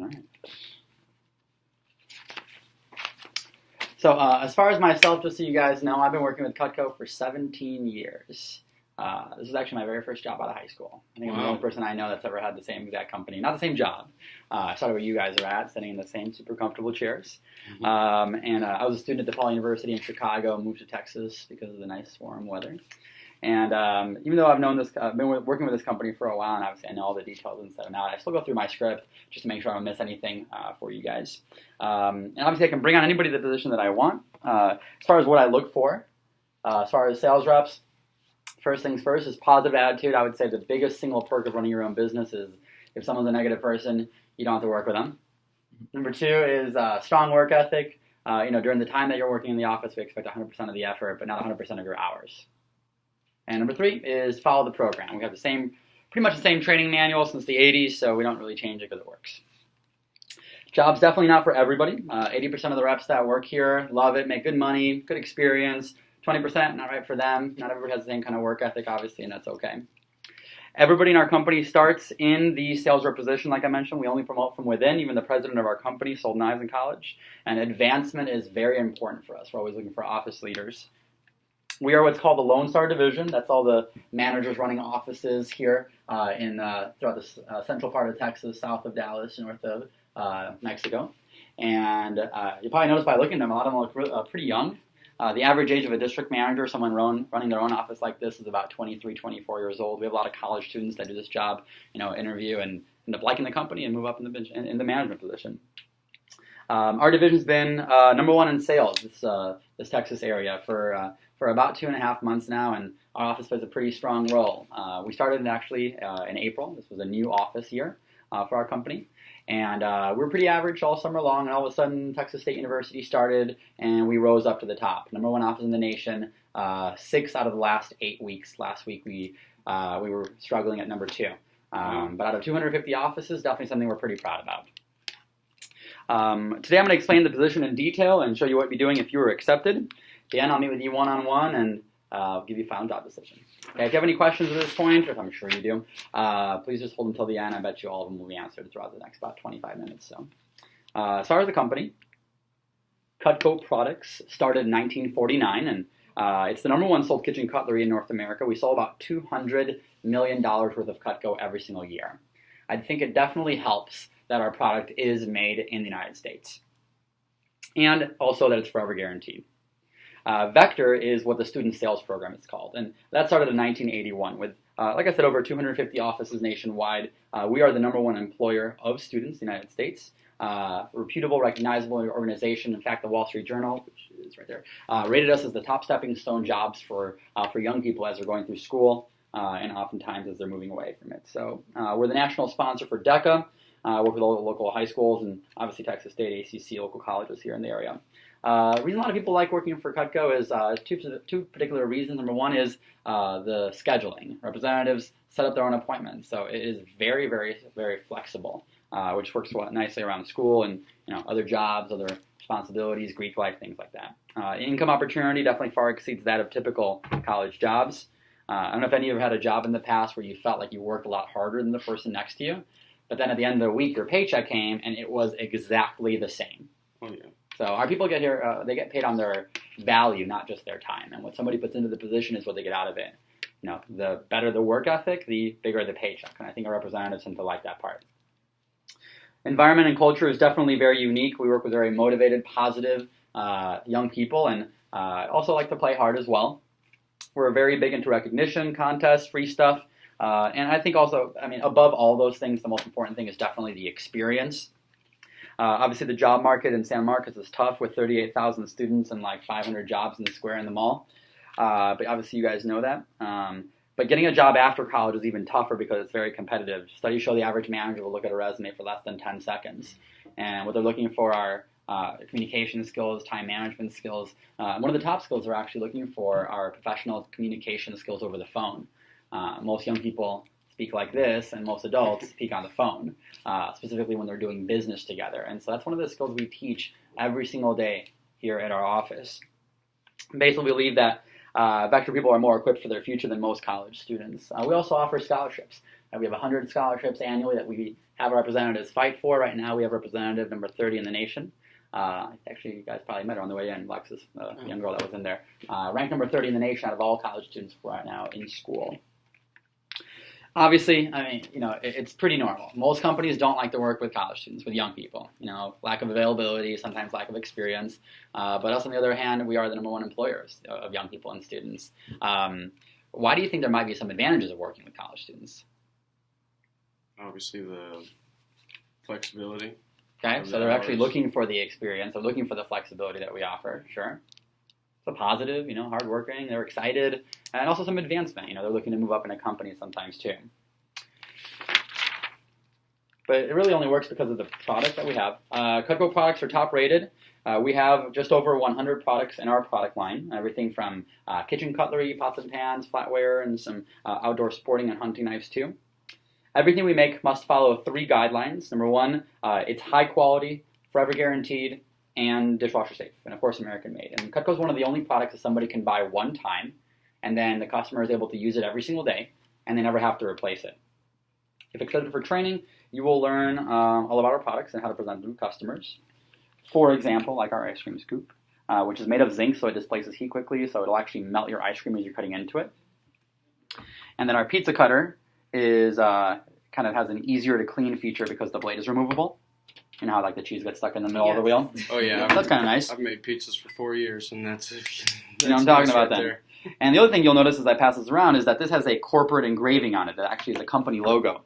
All right. So as far as myself, just so you guys know, I've been working with Cutco for 17 years. This is actually my very first job out of high school. I think I'm the only person I know that's ever had the same exact company. Not the same job. I started where you guys are at, sitting in the same super comfortable chairs. And I was a student at DePaul University in Chicago, moved to Texas because of the nice warm weather. And even though I've been working with this company for a while, and obviously I know all the details inside and out, I still go through my script just to make sure I don't miss anything for you guys. And obviously I can bring on anybody to the position that I want. As far as what I look for, as far as sales reps, first things first is positive attitude. I would say the biggest single perk of running your own business is if someone's a negative person, you don't have to work with them. Number two is strong work ethic. During the time that you're working in the office, we expect 100% of the effort, but not 100% of your hours. And number three is follow the program. We have pretty much the same training manual since the 80s, so we don't really change it because it works. Job's definitely not for everybody. 80% of the reps that work here love it, make good money, good experience. 20% not right for them. Not everybody has the same kind of work ethic, obviously, and that's okay. Everybody in our company starts in the sales rep position, like I mentioned. We only promote from within. Even the president of our company sold knives in college. And advancement is very important for us. We're always looking for office leaders. We are what's called the Lone Star Division. That's all the managers running offices here throughout the central part of Texas, south of Dallas, north of Mexico. And you probably noticed by looking at them, a lot of them look pretty young. The average age of a district manager, someone running their own office like this, is about 23, 24 years old. We have a lot of college students that do this job, interview and end up liking the company and move up in the management position. Our division's been number one in sales this Texas area for about 2.5 months now, and our office plays a pretty strong role. We started actually in April. This was a new office year for our company. And we were pretty average all summer long, and all of a sudden Texas State University started, and we rose up to the top. Number one office in the nation, 6 out of the last 8 weeks. Last week we were struggling at number 2. But out of 250 offices, definitely something we're pretty proud about. Today I'm going to explain the position in detail and show you what you'd be doing if you were accepted. At the end, I'll meet with you one-on-one, and I'll give you a final job decision. Okay, if you have any questions at this point, which I'm sure you do, please just hold until the end. I bet you all of them will be answered throughout the next about 25 minutes. So, as far as the company, Cutco Products started in 1949, and it's the number one sold kitchen cutlery in North America. We sell about $200 million worth of Cutco every single year. I think it definitely helps that our product is made in the United States, and also that it's forever guaranteed. Vector is what the student sales program is called, and that started in 1981 with, like I said, over 250 offices nationwide. We are the number one employer of students in the United States. Reputable, recognizable organization. In fact, the Wall Street Journal, which is right there, rated us as the top stepping stone jobs for young people as they're going through school and oftentimes as they're moving away from it. So we're the national sponsor for DECA. Work with local high schools and obviously Texas State, ACC, local colleges here in the area. The reason a lot of people like working for Cutco is two particular reasons. Number one is the scheduling. Representatives set up their own appointments, so it is very, very, very flexible, which works nicely around school and other jobs, other responsibilities, Greek life, things like that. Income opportunity definitely far exceeds that of typical college jobs. I don't know if any of you have had a job in the past where you felt like you worked a lot harder than the person next to you, but then at the end of the week your paycheck came and it was exactly the same. Oh yeah. So our people get here, they get paid on their value, not just their time. And what somebody puts into the position is what they get out of it. The better the work ethic, the bigger the paycheck. And I think our representatives tend to like that part. Environment and culture is definitely very unique. We work with very motivated, positive young people, and also like to play hard as well. We're very big into recognition, contests, free stuff. And I think also, above all those things, the most important thing is definitely the experience. Obviously, the job market in San Marcos is tough with 38,000 students and like 500 jobs in the square in the mall. But obviously, you guys know that. But getting a job after college is even tougher because it's very competitive. Studies show the average manager will look at a resume for less than 10 seconds. And what they're looking for are communication skills, time management skills. One of the top skills they're actually looking for are professional communication skills over the phone. Most young people speak like this, and most adults speak on the phone, specifically when they're doing business together. And so that's one of the skills we teach every single day here at our office. Basically, we believe that Vector people are more equipped for their future than most college students. We also offer scholarships. We have 100 scholarships annually that we have representatives fight for. Right now, we have representative number 30 in the nation. Actually, you guys probably met her on the way in. Lex is a young girl that was in there. Ranked number 30 in the nation out of all college students right now in school. Obviously, I mean, it's pretty normal. Most companies don't like to work with college students, with young people. Lack of availability, sometimes lack of experience. But us, on the other hand, we are the number one employers of young people and students. Why do you think there might be some advantages of working with college students? Obviously, the flexibility. Okay, so they're actually looking for the experience. They're looking for the flexibility that we offer. Sure. So positive, hardworking, they're excited, and also some advancement. They're looking to move up in a company sometimes too. But it really only works because of the product that we have. Cutco products are top rated. We have just over 100 products in our product line. Everything from kitchen cutlery, pots and pans, flatware, and some outdoor sporting and hunting knives too. Everything we make must follow 3 guidelines. Number 1, it's high quality, forever guaranteed, and dishwasher safe, and of course American made. And Cutco is one of the only products that somebody can buy one time, and then the customer is able to use it every single day, and they never have to replace it. If accepted for training, you will learn all about our products and how to present them to customers. For example, like our ice cream scoop, which is made of zinc, so it displaces heat quickly, so it'll actually melt your ice cream as you're cutting into it. And then our pizza cutter is kind of has an easier to clean feature because the blade is removable. You know how like the cheese gets stuck in the middle of the wheel? Oh yeah, that's kind of nice. I've made pizzas for 4 years, and that's I'm talking about that. And the other thing you'll notice as I pass this around is that this has a corporate engraving on it that actually is a company logo.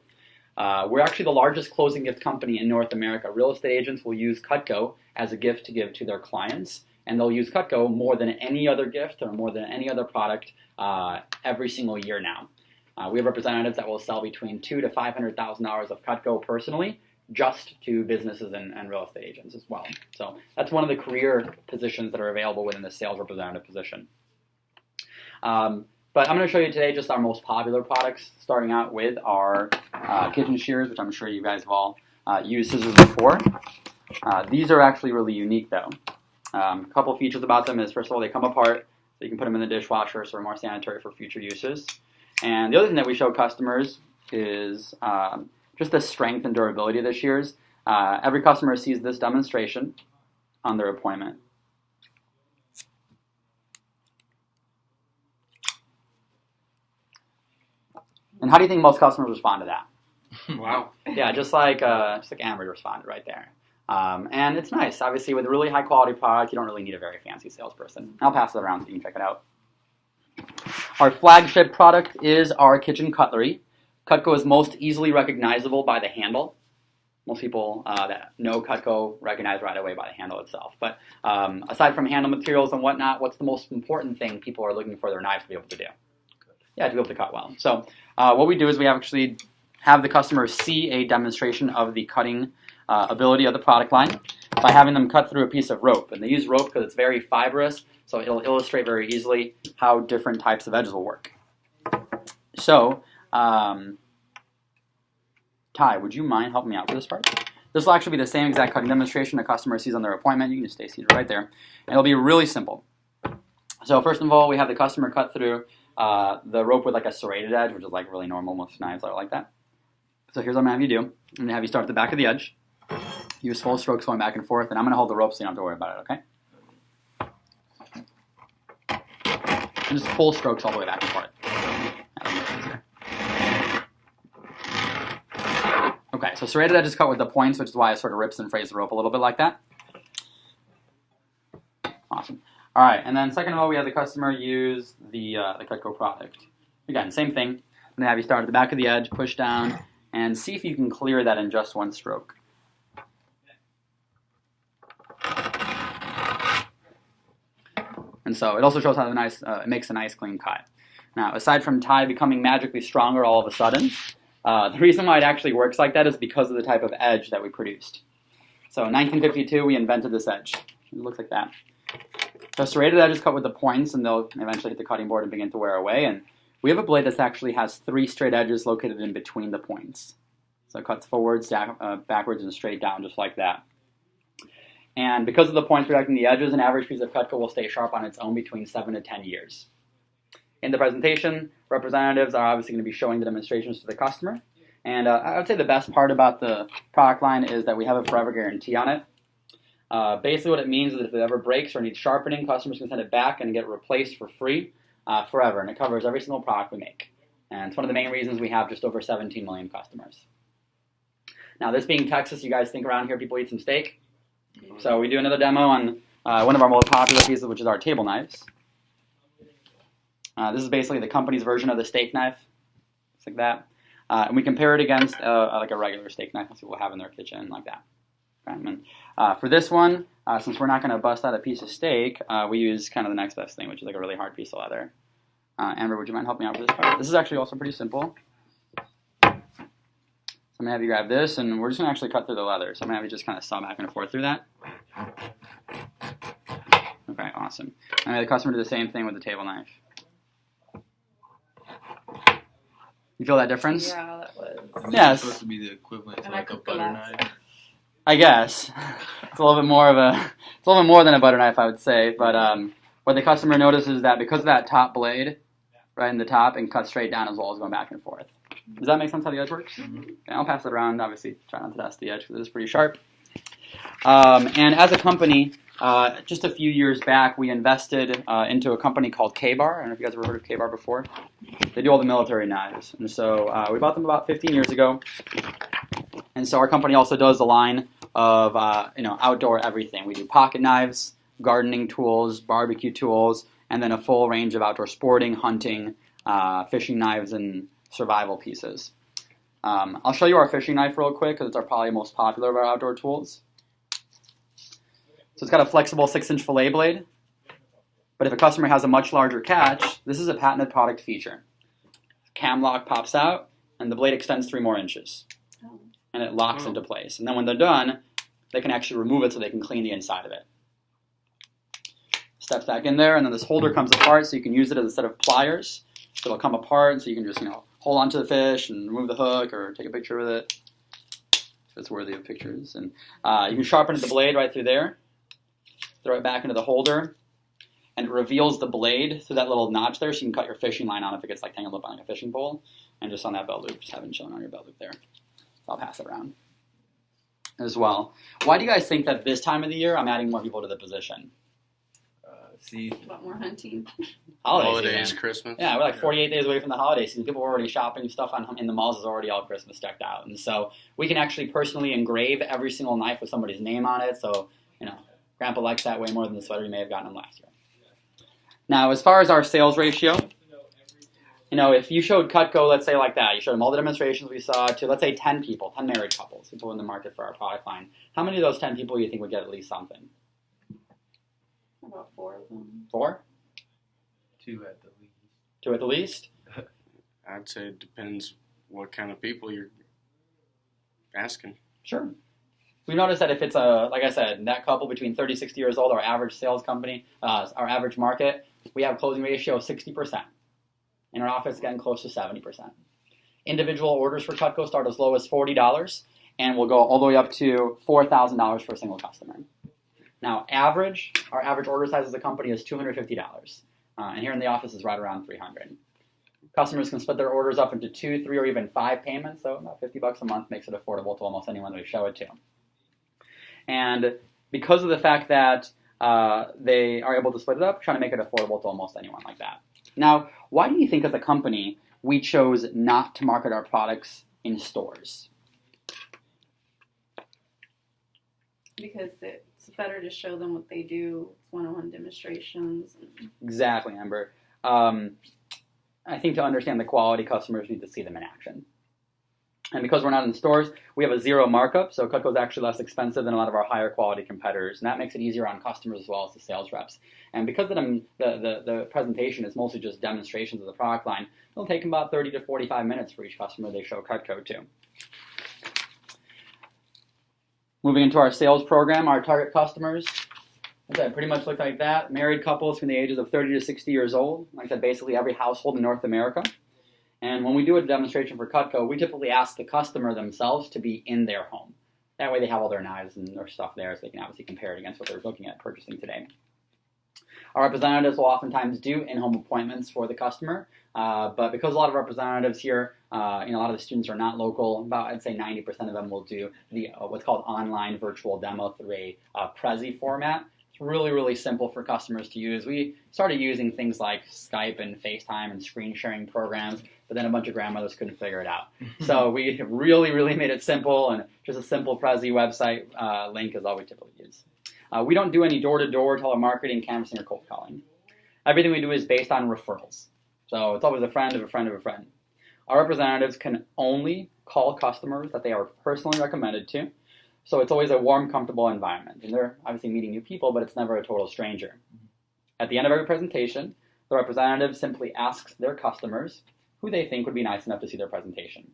We're actually the largest closing gift company in North America. Real estate agents will use Cutco as a gift to give to their clients, and they'll use Cutco more than any other gift or more than any other product every single year now. We have representatives that will sell between $200,000 to $500,000 of Cutco personally, just to businesses and real estate agents as well. So that's one of the career positions that are available within the sales representative position. But I'm going to show you today just our most popular products, starting out with our kitchen shears, which I'm sure you guys have all used scissors before. These are actually really unique though. A couple features about them is, first of all, they come apart, so you can put them in the dishwasher, so they're more sanitary for future uses. And the other thing that we show customers is just the strength and durability of the shears. Every customer sees this demonstration on their appointment. And how do you think most customers respond to that? Wow. Yeah, just like Amber responded right there. And it's nice. Obviously, with a really high quality product, you don't really need a very fancy salesperson. I'll pass it around so you can check it out. Our flagship product is our kitchen cutlery. Cutco is most easily recognizable by the handle. Most people that know Cutco recognize right away by the handle itself. But aside from handle materials and whatnot, what's the most important thing people are looking for their knives to be able to do? Yeah, to be able to cut well. So what we do is we actually have the customer see a demonstration of the cutting ability of the product line by having them cut through a piece of rope. And they use rope because it's very fibrous, so it'll illustrate very easily how different types of edges will work. So, Ty, would you mind helping me out for this part? This will actually be the same exact cutting demonstration a customer sees on their appointment. You can just stay seated right there. And it'll be really simple. So first of all, we have the customer cut through the rope with like a serrated edge, which is like really normal. Most knives are like that. So here's what I'm going to have you do. I'm going to have you start at the back of the edge. Use full strokes going back and forth, and I'm going to hold the rope so you don't have to worry about it, okay? And just full strokes all the way back and forth. Okay, so serrated edge is cut with the points, which is why it sort of rips and frays the rope a little bit like that. Awesome. All right, and then second of all, we have the customer use the Cutco product. Again, same thing. I'm going to have you start at the back of the edge, push down, and see if you can clear that in just one stroke. And so it also shows how it makes a nice clean cut. Now, aside from Ty becoming magically stronger all of a sudden, the reason why it actually works like that is because of the type of edge that we produced. So in 1952, we invented this edge. It looks like that. So serrated edges cut with the points, and they'll eventually hit the cutting board and begin to wear away. And we have a blade that actually has 3 straight edges located in between the points. So it cuts forwards, backwards, and straight down just like that. And because of the points protecting the edges, an average piece of Cutco will stay sharp on its own between 7 to 10 years. In the presentation, representatives are obviously going to be showing the demonstrations to the customer. And I would say the best part about the product line is that we have a forever guarantee on it. Basically what it means is that if it ever breaks or needs sharpening, customers can send it back and get it replaced for free forever. And it covers every single product we make. And it's one of the main reasons we have just over 17 million customers. Now, this being Texas, you guys think around here people eat some steak? So we do another demo on one of our most popular pieces, which is our table knives. This is basically the company's version of the steak knife. It's like that. And we compare it against like a regular steak knife that people have in their kitchen, like that. Okay. And, for this one, since we're not going to bust out a piece of steak, we use kind of the next best thing, which is like a really hard piece of leather. Amber, would you mind helping me out with this part? This is actually also pretty simple. So I'm going to have you grab this, and we're just going to actually cut through the leather. So I'm going to have you just kind of saw back and forth through that. Okay, awesome. And the customer did the same thing with the table knife. You feel that difference? Yeah, that was. Yes. It's supposed to be the equivalent to like a butter knife. I guess. It's a little bit more than a butter knife, I would say. But what the customer notices is that because of that top blade, right in the top, and cut straight down as well as going back and forth. Does that make sense how the edge works? Mm-hmm. Okay, I'll pass it around. Obviously, try not to test the edge because it's pretty sharp. And as a company, just a few years back, we invested into a company called K-Bar. I don't know if you guys have ever heard of K-Bar before. They do all the military knives. And so we bought them about 15 years ago. And so our company also does the line of outdoor everything. We do pocket knives, gardening tools, barbecue tools, and then a full range of outdoor sporting, hunting, fishing knives, and survival pieces. I'll show you our fishing knife real quick because it's our probably most popular of our outdoor tools. So it's got a flexible 6-inch fillet blade. But if a customer has a much larger catch, this is a patented product feature. Cam lock pops out, and the blade extends 3 more inches. And it locks into place. And then when they're done, they can actually remove it so they can clean the inside of it. Steps back in there, and then this holder comes apart so you can use it as a set of pliers. So it'll come apart, and so you can just hold onto the fish and remove the hook or take a picture with it. If it's worthy of pictures. And you can sharpen the blade right through there. Throw it back into the holder, and it reveals the blade through that little notch there, so you can cut your fishing line on if it gets tangled up on like a fishing pole. And just on that belt loop, just have it shown on your belt loop there. So I'll pass it around as well. Why do you guys think that this time of the year I'm adding more people to the position? A lot more hunting. Holidays, season. Christmas. Yeah, we're like 48 days away from the holiday season. People are already shopping stuff in the malls is already all Christmas decked out. And so we can actually personally engrave every single knife with somebody's name on it. So, Grandpa likes that way more than the sweater you may have gotten him last year. Now, as far as our sales ratio, if you showed Cutco, let's say like that, you showed them all the demonstrations we saw to, let's say, 10 people, 10 married couples, people in the market for our product line. How many of those 10 people do you think would get at least something? About 4 of them. 4? 2 at the least. 2 at the least? I'd say it depends what kind of people you're asking. Sure. We noticed that if it's like I said, that couple between 30 and 60 years old, our average sales company, our average market, we have a closing ratio of 60%. In our office, getting close to 70%. Individual orders for Cutco start as low as $40 and will go all the way up to $4,000 for a single customer. Now, our average order size as a company is $250. And here in the office is right around $300. Customers can split their orders up into 2, 3, or even 5 payments, so about $50 a month makes it affordable to almost anyone we show it to. And because of the fact that they are able to split it up, trying to make it affordable to almost anyone like that. Now, why do you think as a company we chose not to market our products in stores? Because it's better to show them what they do, one-on-one demonstrations. Exactly, Amber. I think to understand the quality, customers need to see them in action. And because we're not in stores, we have a 0 markup, so Cutco is actually less expensive than a lot of our higher quality competitors, and that makes it easier on customers as well as the sales reps. And because the presentation is mostly just demonstrations of the product line, it'll take them about 30 to 45 minutes for each customer they show Cutco to. Moving into our sales program, our target customers, like I said, pretty much look like that. Married couples from the ages of 30 to 60 years old, like I said, basically every household in North America. And when we do a demonstration for Cutco, we typically ask the customer themselves to be in their home. That way they have all their knives and their stuff there so they can obviously compare it against what they're looking at purchasing today. Our representatives will oftentimes do in-home appointments for the customer, but because a lot of representatives here, a lot of the students are not local, about I'd say 90% of them will do the what's called online virtual demo through a Prezi format. It's really, really simple for customers to use. We started using things like Skype and FaceTime and screen sharing programs, but then a bunch of grandmothers couldn't figure it out. So we really, really made it simple, and just a simple Prezi website link is all we typically use. We don't do any door-to-door telemarketing, canvassing, or cold calling. Everything we do is based on referrals. So it's always a friend of a friend of a friend. Our representatives can only call customers that they are personally recommended to. So it's always a warm, comfortable environment. And they're obviously meeting new people, but it's never a total stranger. At the end of every presentation, the representative simply asks their customers who they think would be nice enough to see their presentation.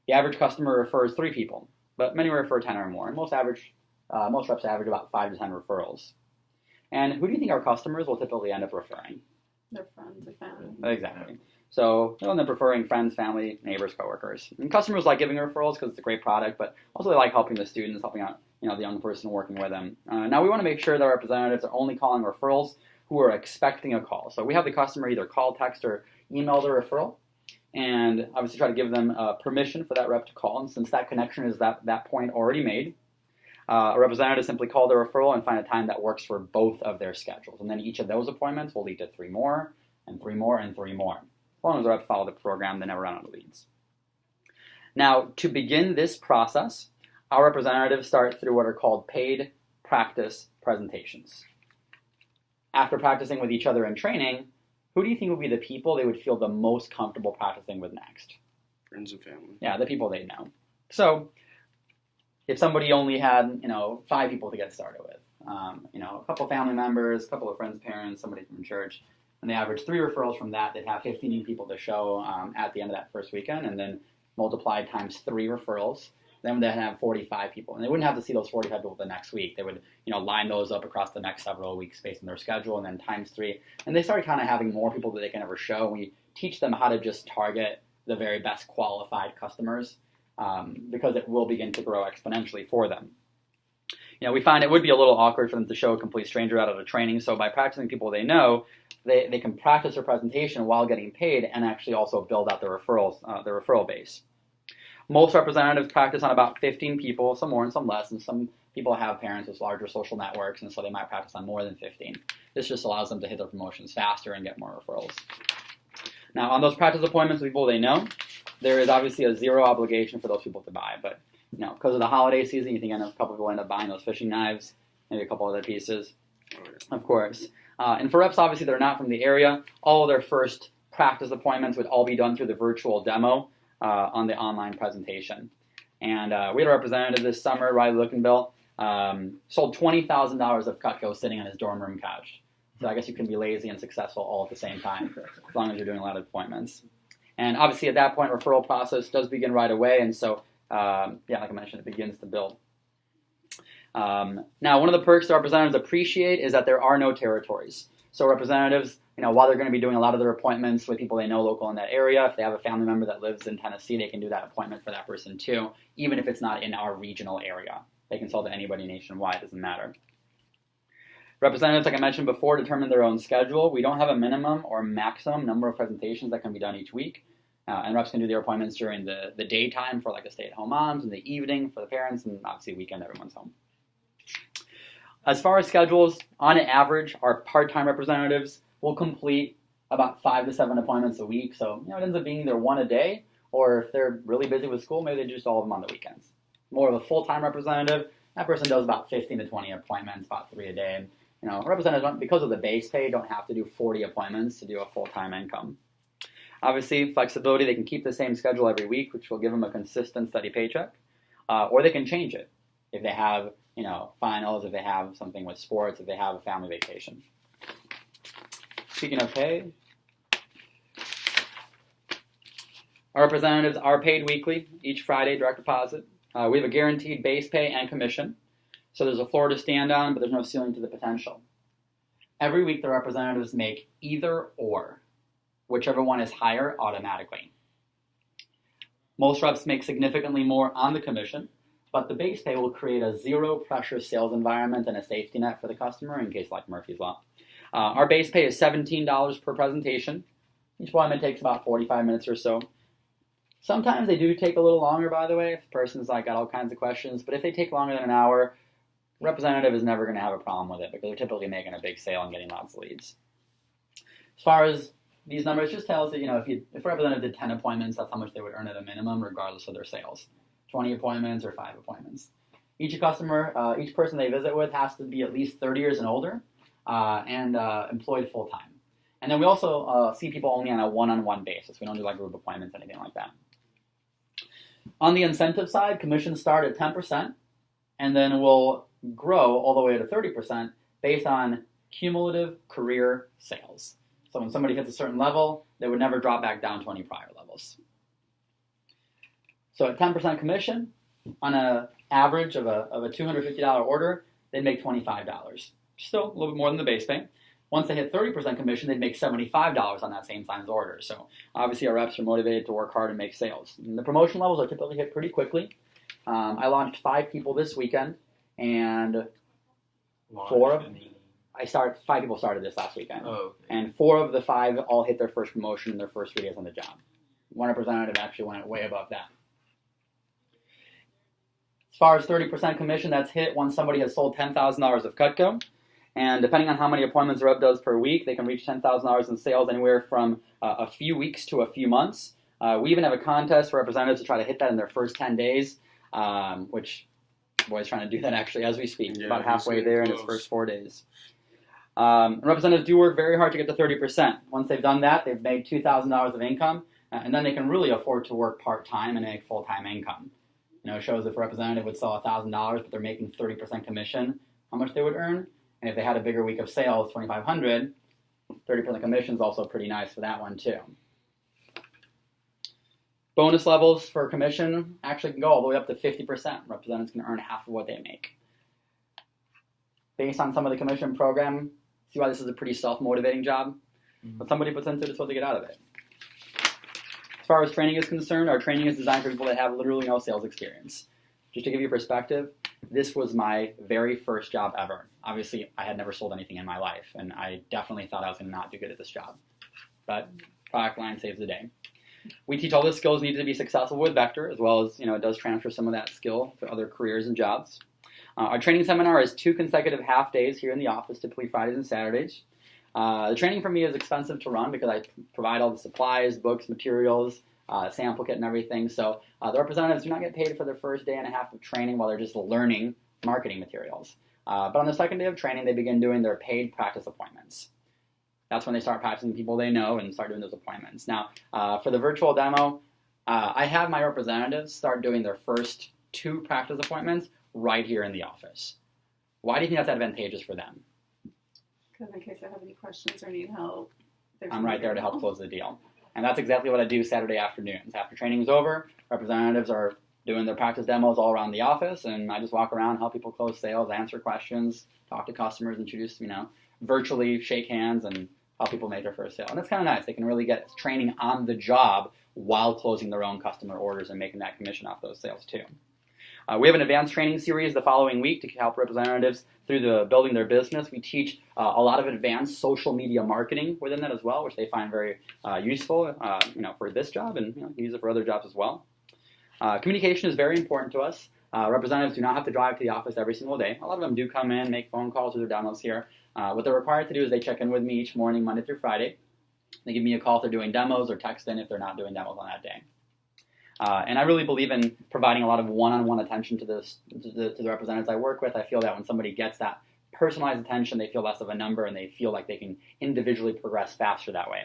The average customer refers 3 people, but many refer 10 or more. And most reps average about 5 to 10 referrals. And who do you think our customers will typically end up referring? Their friends or family. Exactly. So they'll end up referring friends, family, neighbors, coworkers. And customers like giving referrals because it's a great product, but also they like helping the students, helping out the young person working with them. Now we want to make sure that our representatives are only calling referrals who are expecting a call. So we have the customer either call, text, or email the referral, and obviously try to give them permission for that rep to call. And since that connection is that point already made, a representative simply call the referral and find a time that works for both of their schedules. And then each of those appointments will lead to 3 more, and 3 more, and 3 more. As long as the reps follow the program, they never run out of leads. Now, to begin this process, our representatives start through what are called paid practice presentations. After practicing with each other in training, who do you think would be the people they would feel the most comfortable practicing with next? Friends and family. Yeah, the people they know. So, if somebody only had, 5 people to get started with, a couple of family members, a couple of friends' parents, somebody from church, and they average 3 referrals from that, they'd have 50 new people to show at the end of that first weekend, and then multiplied times 3 referrals, then they'd have 45 people. And they wouldn't have to see those 45 people the next week. They would, line those up across the next several weeks based on their schedule, and then times 3. And they started kind of having more people that they can ever show. We teach them how to just target the very best qualified customers, because it will begin to grow exponentially for them. We find it would be a little awkward for them to show a complete stranger out of a training, so by practicing people they know, they can practice their presentation while getting paid and actually also build out their referral base. Most representatives practice on about 15 people, some more and some less, and some people have parents with larger social networks, and so they might practice on more than 15. This just allows them to hit their promotions faster and get more referrals. Now, on those practice appointments with people they know, there is obviously a 0 obligation for those people to buy, but because of the holiday season, you think a couple people end up buying those fishing knives, maybe a couple other pieces, of course. And for reps, obviously, they're not from the area. All of their first practice appointments would all be done through the virtual demo on the online presentation. And we had a representative this summer, Riley Lookenbill, sold $20,000 of Cutco sitting on his dorm room couch. So I guess you can be lazy and successful all at the same time, as long as you're doing a lot of appointments. And obviously, at that point, referral process does begin right away, and so, like I mentioned, it begins to build. Now, one of the perks the representatives appreciate is that there are no territories. So representatives, while they're going to be doing a lot of their appointments with people they know local in that area, if they have a family member that lives in Tennessee, they can do that appointment for that person too, even if it's not in our regional area. They can sell to anybody nationwide, it doesn't matter. Representatives, like I mentioned before, determine their own schedule. We don't have a minimum or maximum number of presentations that can be done each week. And reps can do their appointments during the daytime for like the stay-at-home moms, and the evening for the parents, and obviously weekend everyone's home. As far as schedules, on average, our part-time representatives will complete about 5 to 7 appointments a week. So it ends up being either 1 a day, or if they're really busy with school, maybe they do just all of them on the weekends. More of a full-time representative, that person does about 15 to 20 appointments, about 3 a day. And, representatives, because of the base pay, don't have to do 40 appointments to do a full-time income. Obviously, flexibility, they can keep the same schedule every week, which will give them a consistent, steady paycheck. Or they can change it if they have, finals, if they have something with sports, if they have a family vacation. Speaking of pay, our representatives are paid weekly, each Friday, direct deposit. We have a guaranteed base pay and commission. So there's a floor to stand on, but there's no ceiling to the potential. Every week, the representatives make either or, whichever one is higher automatically. Most reps make significantly more on the commission, but the base pay will create a zero-pressure sales environment and a safety net for the customer in case like Murphy's Law. Our base pay is $17 per presentation. Each appointment takes about 45 minutes or so. Sometimes they do take a little longer, by the way, if the person's got all kinds of questions. But if they take longer than an hour, the representative is never going to have a problem with it because they're typically making a big sale and getting lots of leads. As far as these numbers, just tells that, if a representative did 10 appointments, that's how much they would earn at a minimum, regardless of their sales. 20 appointments or 5 appointments. Each person they visit with has to be at least 30 years and older and employed full-time. And then we also see people only on a one-on-one basis. We don't do group appointments, anything like that. On the incentive side, commissions start at 10% and then will grow all the way to 30% based on cumulative career sales. So when somebody hits a certain level, they would never drop back down to any prior levels. So at 10% commission, on an average of a $250 order, they'd make $25. Still a little bit more than the base pay. Once they hit 30% commission, they'd make $75 on that same size order. So obviously our reps are motivated to work hard and make sales. And the promotion levels are typically hit pretty quickly. I launched 5 people this weekend, and 5 people started this last weekend. Oh, okay. And 4 of the 5 all hit their first promotion in their first 3 days on the job. One representative actually went way above that. As far as 30% commission, that's hit once somebody has sold $10,000 of Cutco. And depending on how many appointments a rep does per week, they can reach $10,000 in sales anywhere from a few weeks to a few months. We even have a contest for representatives to try to hit that in their first 10 days, which Boy's trying to do that actually as we speak. About halfway there in his first 4 days. Representatives do work very hard to get to 30%. Once they've done that, they've made $2,000 of income, and then they can really afford to work part-time and make full-time income. It shows if a representative would sell $1,000, but they're making 30% commission, how much they would earn. And if they had a bigger week of sales, $2,500, 30% commission is also pretty nice for that one too. Bonus levels for commission actually can go all the way up to 50%. Representatives can earn half of what they make. Based on some of the commission program, see why this is a pretty self-motivating job? What somebody puts into it is what they get out of it. As far as training is concerned, our training is designed for people that have literally no sales experience. Just to give you perspective, this was my very first job ever. Obviously, I had never sold anything in my life, and I definitely thought I was going to not do good at this job. But product line saves the day. We teach all the skills needed to be successful with Vector, as well as, it does transfer some of that skill to other careers and jobs. Our training seminar is 2 consecutive half days here in the office, typically Fridays and Saturdays. The training for me is expensive to run because I provide all the supplies, books, materials, sample kit and everything. So the representatives do not get paid for their first day and a half of training while they're just learning marketing materials. But on the second day of training, they begin doing their paid practice appointments. That's when they start practicing people they know and start doing those appointments. Now, for the virtual demo, I have my representatives start doing their first 2 practice appointments right here in the office. Why do you think that's advantageous for them? Because in case I have any questions or need help, I'm right there to help close the deal. And that's exactly what I do Saturday afternoons. After training is over, representatives are doing their practice demos all around the office, and I just walk around, help people close sales, answer questions, talk to customers, introduce, virtually shake hands, and help people make their first sale. And that's kind of nice. They can really get training on the job while closing their own customer orders and making that commission off those sales too. We have an advanced training series the following week to help representatives through the building their business. We teach a lot of advanced social media marketing within that as well, which they find very useful, for this job, and use it for other jobs as well. Communication is very important to us. Representatives do not have to drive to the office every single day. A lot of them do come in, make phone calls, do their demos here. What they're required to do is they check in with me each morning, Monday through Friday. They give me a call if they're doing demos, or text in if they're not doing demos on that day. And I really believe in providing a lot of one-on-one attention to the representatives I work with. I feel that when somebody gets that personalized attention, they feel less of a number, and they feel like they can individually progress faster that way.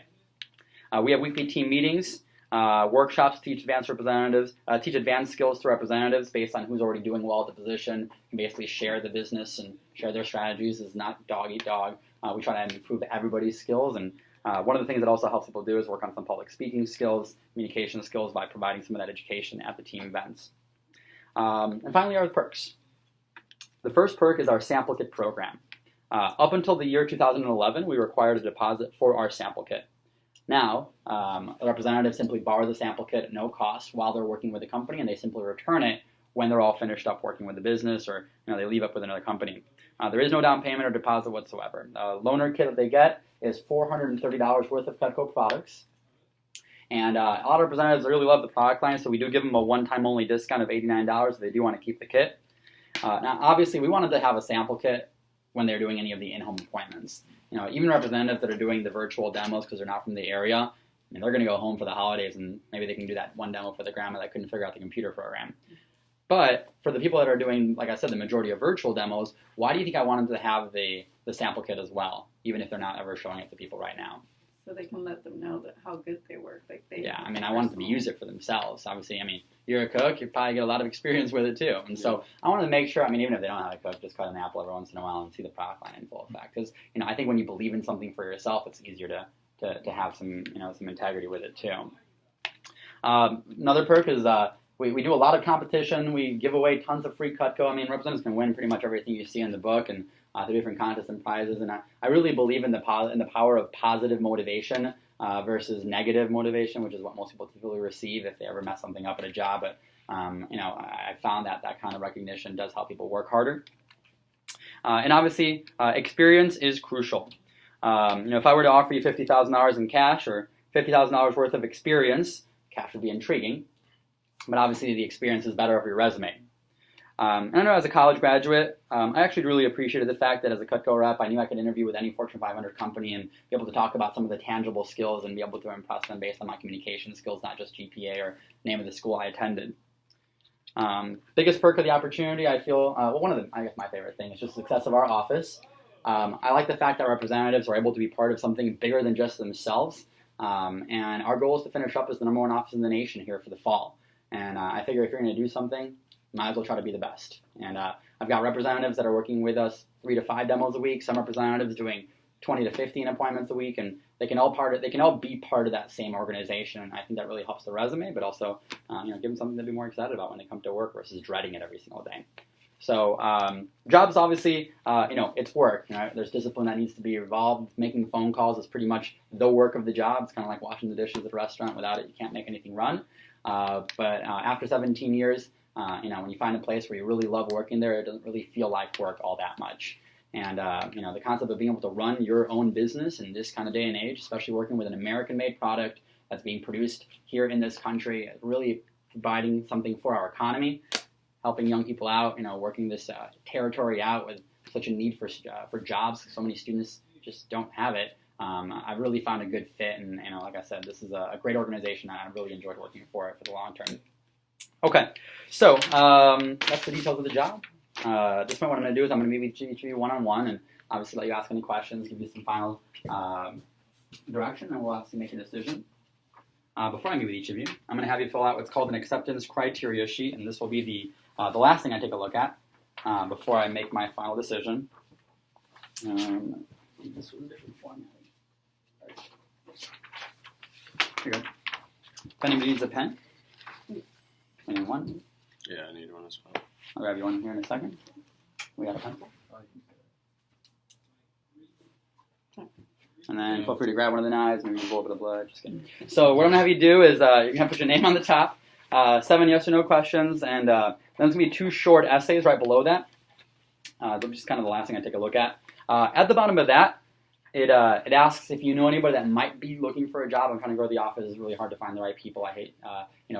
We have weekly team meetings, workshops to teach advanced skills to representatives based on who's already doing well at the position, and basically share the business and share their strategies. It's not dog eat dog. We try to improve everybody's skills, and one of the things that also helps people do is work on some public speaking skills, communication skills, by providing some of that education at the team events. And finally, our perks. The first perk is our sample kit program. Up until the year 2011, we required a deposit for our sample kit. Now, a representative simply borrows the sample kit at no cost while they're working with the company, and they simply return it when they're all finished up working with the business, or they leave up with another company. There is no down payment or deposit whatsoever. The loaner kit that they get is $430 worth of Cutco products. And a lot of representatives really love the product line, so we do give them a one-time only discount of $89 if they do want to keep the kit. Now, obviously, we wanted to have a sample kit when they're doing any of the in-home appointments. Even representatives that are doing the virtual demos because they're not from the area, they're going to go home for the holidays, and maybe they can do that one demo for the grandma that couldn't figure out the computer program. But for the people that are doing, like I said, the majority of virtual demos, why do you think I wanted to have the sample kit as well, even if they're not ever showing it to people right now? So they can let them know that how good they work. I wanted them to use it for themselves. Obviously, you're a cook, you probably get a lot of experience with it too. And so I wanted to make sure, even if they don't know how to cook, just cut an apple every once in a while and see the product line in full effect. Because, I think when you believe in something for yourself, it's easier to have some, some integrity with it too. Another perk is we do a lot of competition. We give away tons of free Cutco. Representatives can win pretty much everything you see in the book, and through different contests and prizes. And I really believe in the power of positive motivation versus negative motivation, which is what most people typically receive if they ever mess something up at a job. But I found that kind of recognition does help people work harder. And obviously, experience is crucial. If I were to offer you $50,000 in cash or $50,000 worth of experience, cash would be intriguing. But obviously, the experience is better over your resume. And I know as a college graduate, I actually really appreciated the fact that as a Cutco rep, I knew I could interview with any Fortune 500 company and be able to talk about some of the tangible skills and be able to impress them based on my communication skills, not just GPA or name of the school I attended. Biggest perk of the opportunity, I feel, my favorite thing is just the success of our office. I like the fact that representatives are able to be part of something bigger than just themselves. And our goal is to finish up as the #1 office in the nation here for the fall. And I figure if you're going to do something, might as well try to be the best. And I've got representatives that are working with us 3 to 5 demos a week. Some representatives doing 20 to 15 appointments a week, and they can all be part of that same organization. And I think that really helps the resume, but also give them something to be more excited about when they come to work versus dreading it every single day. So jobs, obviously, it's work. There's discipline that needs to be involved. Making phone calls is pretty much the work of the job. It's kind of like washing the dishes at a restaurant. Without it, you can't make anything run. But after 17 years, when you find a place where you really love working there, it doesn't really feel like work all that much. And, the concept of being able to run your own business in this kind of day and age, especially working with an American-made product that's being produced here in this country, really providing something for our economy, helping young people out, working this territory out with such a need for jobs. So many students just don't have it. I've really found a good fit, and like I said, this is a great organization, and I really enjoyed working for it for the long term. Okay, so that's the details of the job. At this point, what I'm going to do is I'm going to meet with each of you one-on-one, and obviously let you ask any questions, give you some final direction, and we'll obviously make a decision. Before I meet with each of you, I'm going to have you fill out what's called an acceptance criteria sheet, and this will be the last thing I take a look at before I make my final decision. This was a different form. Here you go. If anybody needs a pen. Anyone? Yeah, I need one as well. I'll grab you one here in a second. We got a pencil. And then feel free to grab one of the knives, maybe a little bit of blood. Just kidding. So what I'm going to have you do is you're going to put your name on the top, 7 yes or no questions, and then there's going to be 2 short essays right below that. Which is kind of the last thing I take a look at. At the bottom of that, it asks if you know anybody that might be looking for a job. I'm trying to grow the office. It's really hard to find the right people. I hate,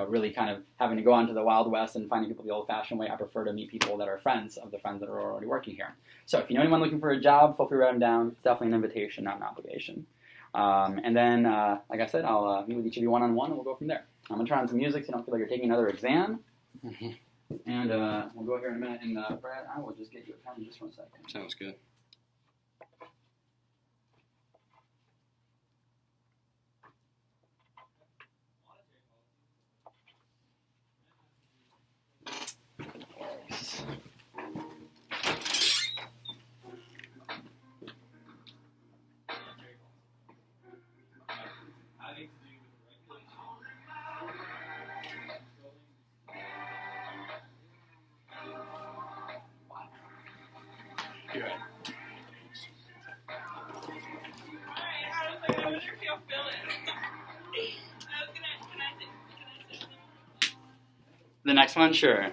really kind of having to go onto the Wild West and finding people the old-fashioned way. I prefer to meet people that are friends of the friends that are already working here. So if you know anyone looking for a job, feel free to write them down. It's definitely an invitation, not an obligation. And then, like I said, I'll meet with each of you one-on-one, and we'll go from there. I'm going to turn on some music so you don't feel like you're taking another exam. And we'll go here in a minute. And Brad, I will just get you a pen in just 1 second. Sounds good. You're right. The next one, sure.